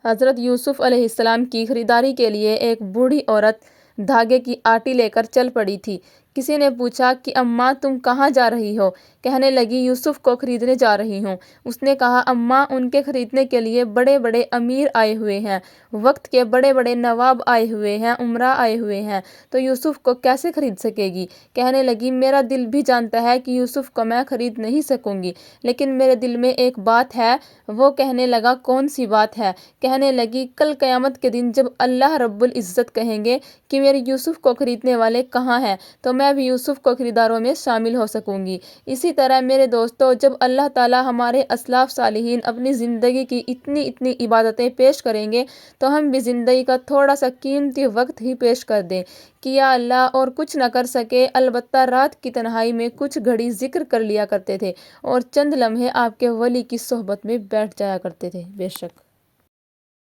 حضرت یوسف علیہ السلام کی خریداری کے لیے ایک بوڑھی عورت دھاگے کی آٹی لے کر چل پڑی تھی۔ کسی نے پوچھا کہ اماں تم کہاں جا رہی ہو؟ کہنے لگی یوسف کو خریدنے جا رہی ہوں۔ اس نے کہا اماں ان کے خریدنے کے لیے بڑے بڑے امیر آئے ہوئے ہیں، وقت کے بڑے بڑے نواب آئے ہوئے ہیں، امراء آئے ہوئے ہیں، تو یوسف کو کیسے خرید سکے گی؟ کہنے لگی میرا دل بھی جانتا ہے کہ یوسف کو میں خرید نہیں سکوں گی، لیکن میرے دل میں ایک بات ہے۔ وہ کہنے لگا کون سی بات ہے؟ کہنے لگی کل قیامت کے دن جب اللہ رب العزت کہیں گے کہ میرے یوسف کو خریدنے والے کہاں ہیں، تو میں بھی یوسف کو خریداروں میں شامل ہو سکوں گی۔ اسی طرح میرے دوستو، جب اللہ تعالیٰ ہمارے اسلاف صالحین اپنی زندگی کی اتنی اتنی عبادتیں پیش کریں گے تو ہم بھی زندگی کا تھوڑا سا قیمتی وقت ہی پیش کر دیں کہ یا اللہ اور کچھ نہ کر سکے، البتہ رات کی تنہائی میں کچھ گھڑی ذکر کر لیا کرتے تھے اور چند لمحے آپ کے ولی کی صحبت میں بیٹھ جایا کرتے تھے۔ بے شک